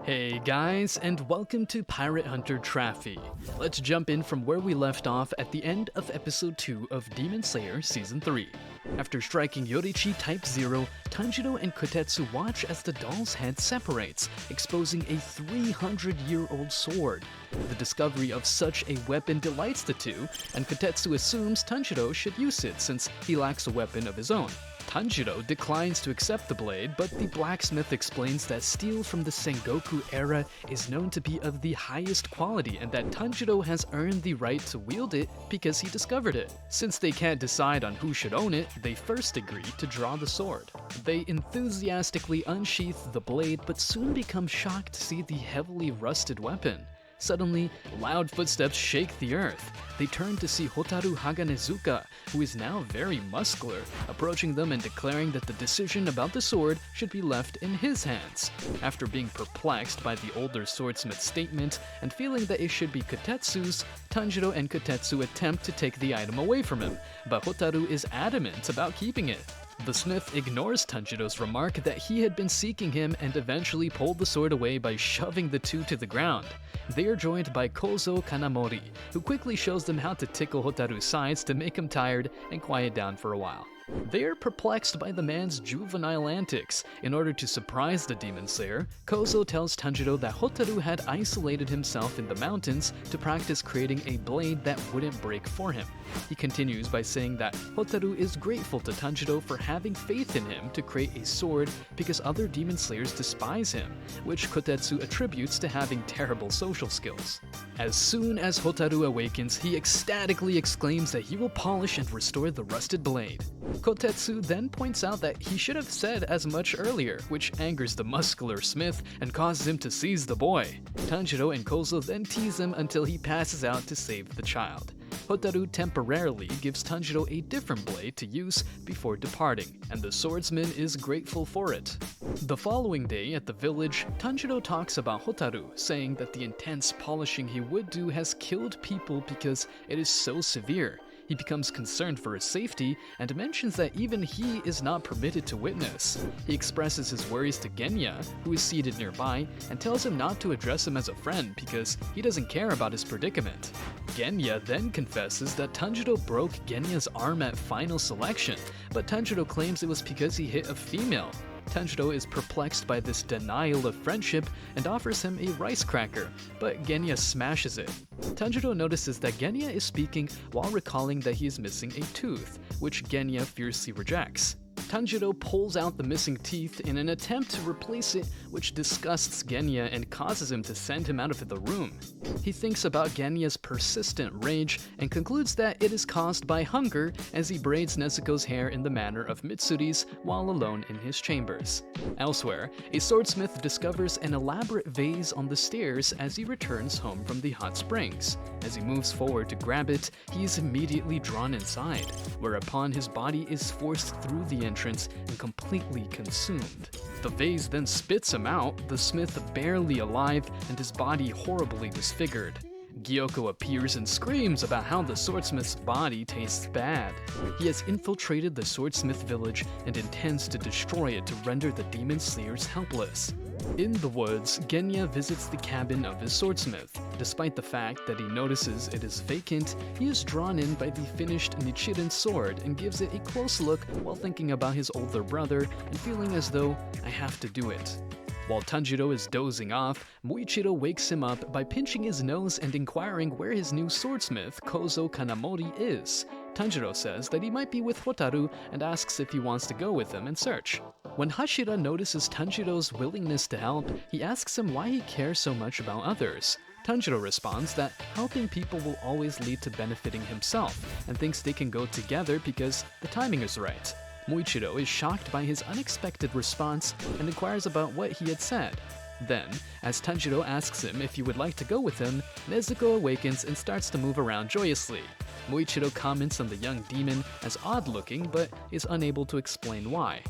Hey guys, and welcome to Pirate Hunter Traffy. Let's jump in from where we left off at the end of episode 2 of Demon Slayer Season 3. After striking Yoriichi Type Zero, Tanjiro and Kotetsu watch as the doll's head separates, exposing a 300-year-old sword. The discovery of such a weapon delights the two, and Kotetsu assumes Tanjiro should use it since he lacks a weapon of his own. Tanjiro declines to accept the blade, but the blacksmith explains that steel from the Sengoku era is known to be of the highest quality and that Tanjiro has earned the right to wield it because he discovered it. Since they can't decide on who should own it, they first agree to draw the sword. They enthusiastically unsheath the blade but soon become shocked to see the heavily rusted weapon. Suddenly, loud footsteps shake the earth. They turn to see Hotaru Haganezuka, who is now very muscular, approaching them and declaring that the decision about the sword should be left in his hands. After being perplexed by the older swordsmith's statement and feeling that it should be Kotetsu's, Tanjiro and Kotetsu attempt to take the item away from him, but Hotaru is adamant about keeping it. The smith ignores Tanjiro's remark that he had been seeking him and eventually pulled the sword away by shoving the two to the ground. They are joined by Kozo Kanamori, who quickly shows them how to tickle Hotaru's sides to make him tired and quiet down for a while. They are perplexed by the man's juvenile antics. In order to surprise the Demon Slayer, Kozo tells Tanjiro that Hotaru had isolated himself in the mountains to practice creating a blade that wouldn't break for him. He continues by saying that Hotaru is grateful to Tanjiro for having faith in him to create a sword because other Demon Slayers despise him, which Kotetsu attributes to having terrible social skills. As soon as Hotaru awakens, he ecstatically exclaims that he will polish and restore the rusted blade. Kotetsu then points out that he should have said as much earlier, which angers the muscular smith and causes him to seize the boy. Tanjiro and Kozo then tease him until he passes out to save the child. Hotaru temporarily gives Tanjiro a different blade to use before departing, and the swordsman is grateful for it. The following day at the village, Tanjiro talks about Hotaru, saying that the intense polishing he would do has killed people because it is so severe. He becomes concerned for his safety and mentions that even he is not permitted to witness. He expresses his worries to Genya, who is seated nearby, and tells him not to address him as a friend because he doesn't care about his predicament. Genya then confesses that Tanjiro broke Genya's arm at final selection, but Tanjiro claims it was because he hit a female. Tanjiro is perplexed by this denial of friendship and offers him a rice cracker, but Genya smashes it. Tanjiro notices that Genya is speaking while recalling that he is missing a tooth, which Genya fiercely rejects. Tanjiro pulls out the missing teeth in an attempt to replace it, which disgusts Genya and causes him to send him out of the room. He thinks about Genya's persistent rage and concludes that it is caused by hunger as he braids Nezuko's hair in the manner of Mitsuri's while alone in his chambers. Elsewhere, a swordsmith discovers an elaborate vase on the stairs as he returns home from the hot springs. As he moves forward to grab it, he is immediately drawn inside, whereupon his body is forced through the entrance and completely consumed. The vase then spits him out, the smith barely alive and his body horribly disfigured. Gyoko appears and screams about how the swordsmith's body tastes bad. He has infiltrated the swordsmith village and intends to destroy it to render the Demon Slayers helpless. In the woods, Genya visits the cabin of his swordsmith. Despite the fact that he notices it is vacant, he is drawn in by the finished Nichiren sword and gives it a close look while thinking about his older brother and feeling as though I have to do it. While Tanjiro is dozing off, Muichiro wakes him up by pinching his nose and inquiring where his new swordsmith, Kozo Kanamori, is. Tanjiro says that he might be with Hotaru and asks if he wants to go with him and search. When Hashira notices Tanjiro's willingness to help, he asks him why he cares so much about others. Tanjiro responds that helping people will always lead to benefiting himself, and thinks they can go together because the timing is right. Muichiro is shocked by his unexpected response and inquires about what he had said. Then, as Tanjiro asks him if he would like to go with him, Nezuko awakens and starts to move around joyously. Muichiro comments on the young demon as odd-looking but is unable to explain why.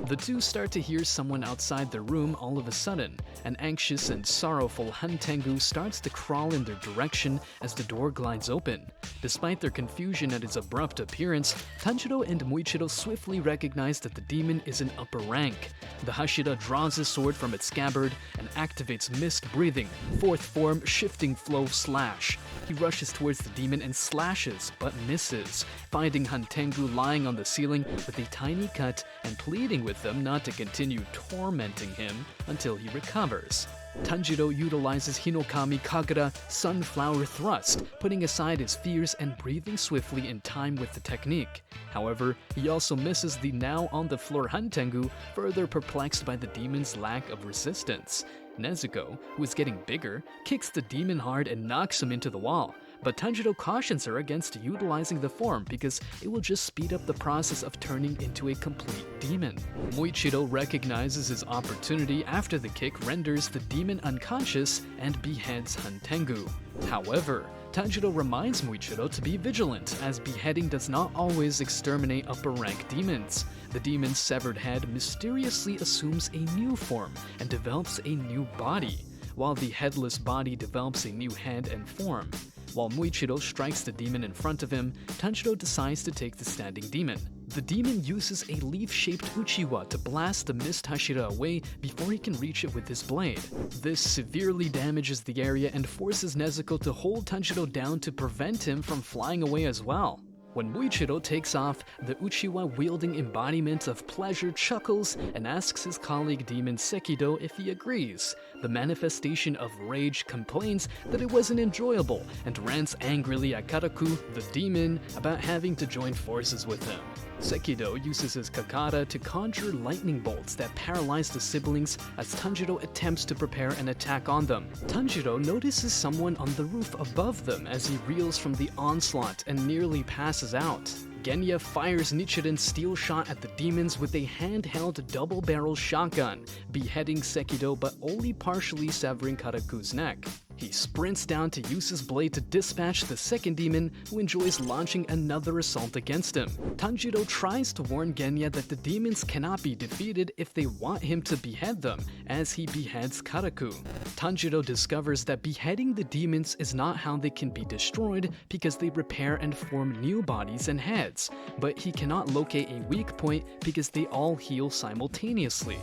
The two start to hear someone outside their room all of a sudden. An anxious and sorrowful Hantengu starts to crawl in their direction as the door glides open. Despite their confusion at his abrupt appearance, Tanjiro and Muichiro swiftly recognize that the demon is an upper rank. The Hashira draws his sword from its scabbard and activates mist breathing, fourth form shifting flow slash. He rushes towards the demon and slashes, but misses, finding Hantengu lying on the ceiling with a tiny cut and pleading with them not to continue tormenting him until he recovers. Tanjiro utilizes Hinokami Kagura Sunflower Thrust, putting aside his fears and breathing swiftly in time with the technique. However, he also misses the now on the floor Hantengu, further perplexed by the demon's lack of resistance. Nezuko, who is getting bigger, kicks the demon hard and knocks him into the wall, but Tanjiro cautions her against utilizing the form because it will just speed up the process of turning into a complete demon. Muichiro recognizes his opportunity after the kick renders the demon unconscious and beheads Hantengu. However, Tanjiro reminds Muichiro to be vigilant, as beheading does not always exterminate upper-rank demons. The demon's severed head mysteriously assumes a new form and develops a new body, while the headless body develops a new head and form. While Muichiro strikes the demon in front of him, Tanjiro decides to take the standing demon. The demon uses a leaf-shaped Uchiwa to blast the mist Hashira away before he can reach it with his blade. This severely damages the area and forces Nezuko to hold Tanjiro down to prevent him from flying away as well. When Muichiro takes off, the Uchiwa-wielding embodiment of pleasure chuckles and asks his colleague demon Sekido if he agrees. The manifestation of rage complains that it wasn't enjoyable and rants angrily at Karaku, the demon, about having to join forces with him. Sekido uses his Kakara to conjure lightning bolts that paralyze the siblings as Tanjiro attempts to prepare an attack on them. Tanjiro notices someone on the roof above them as he reels from the onslaught and nearly passes out. Genya fires Nichiren's steel shot at the demons with a handheld double-barrel shotgun, beheading Sekido but only partially severing Karaku's neck. He sprints down to use his blade to dispatch the second demon, who enjoys launching another assault against him. Tanjiro tries to warn Genya that the demons cannot be defeated if they want him to behead them, as he beheads Karaku. Tanjiro discovers that beheading the demons is not how they can be destroyed because they repair and form new bodies and heads, but he cannot locate a weak point because they all heal simultaneously.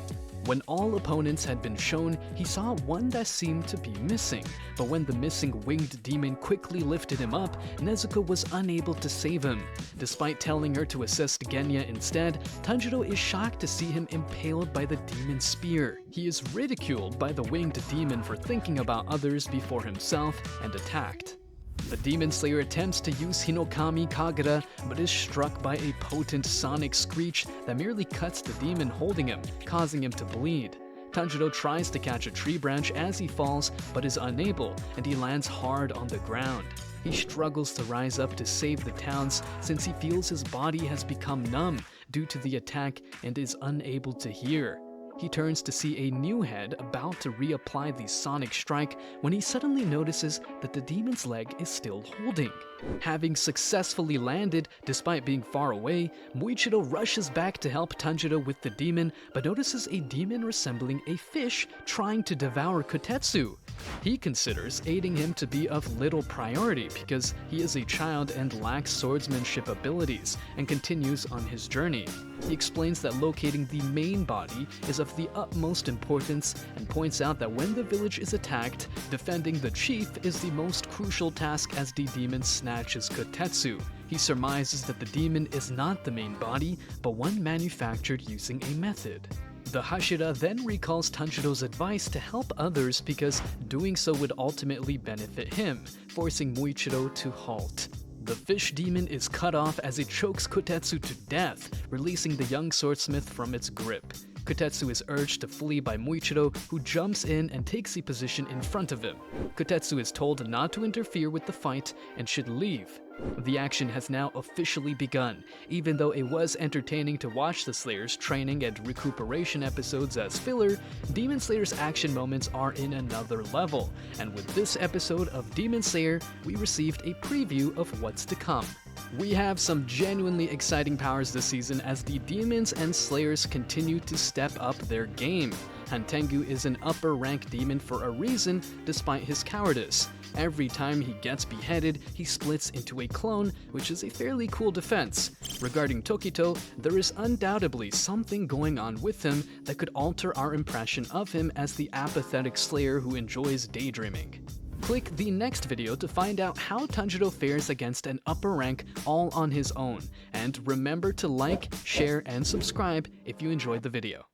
When all opponents had been shown, he saw one that seemed to be missing, but when the missing winged demon quickly lifted him up, Nezuko was unable to save him. Despite telling her to assist Genya instead, Tanjiro is shocked to see him impaled by the demon's spear. He is ridiculed by the winged demon for thinking about others before himself and attacked. The Demon Slayer attempts to use Hinokami Kagura, but is struck by a potent sonic screech that merely cuts the demon holding him, causing him to bleed. Tanjiro tries to catch a tree branch as he falls, but is unable, and he lands hard on the ground. He struggles to rise up to save the towns since he feels his body has become numb due to the attack and is unable to hear. He turns to see a new head about to reapply the sonic strike when he suddenly notices that the demon's leg is still holding. Having successfully landed despite being far away, Muichiro rushes back to help Tanjiro with the demon, but notices a demon resembling a fish trying to devour Kotetsu. He considers aiding him to be of little priority because he is a child and lacks swordsmanship abilities, and continues on his journey. He explains that locating the main body is of the utmost importance and points out that when the village is attacked, defending the chief is the most crucial task as the demon snatches Kotetsu. He surmises that the demon is not the main body, but one manufactured using a method. The Hashira then recalls Tanjiro's advice to help others because doing so would ultimately benefit him, forcing Muichiro to halt. The fish demon is cut off as it chokes Kotetsu to death, releasing the young swordsmith from its grip. Kotetsu is urged to flee by Muichiro, who jumps in and takes a position in front of him. Kotetsu is told not to interfere with the fight and should leave. The action has now officially begun. Even though it was entertaining to watch the Slayer's training and recuperation episodes as filler, Demon Slayer's action moments are in another level, and with this episode of Demon Slayer, we received a preview of what's to come. We have some genuinely exciting powers this season as the demons and slayers continue to step up their game. Hantengu is an upper rank demon for a reason, despite his cowardice. Every time he gets beheaded, he splits into a clone, which is a fairly cool defense. Regarding Tokito, there is undoubtedly something going on with him that could alter our impression of him as the apathetic slayer who enjoys daydreaming. Click the next video to find out how Tanjiro fares against an upper rank all on his own, and remember to like, share, and subscribe if you enjoyed the video.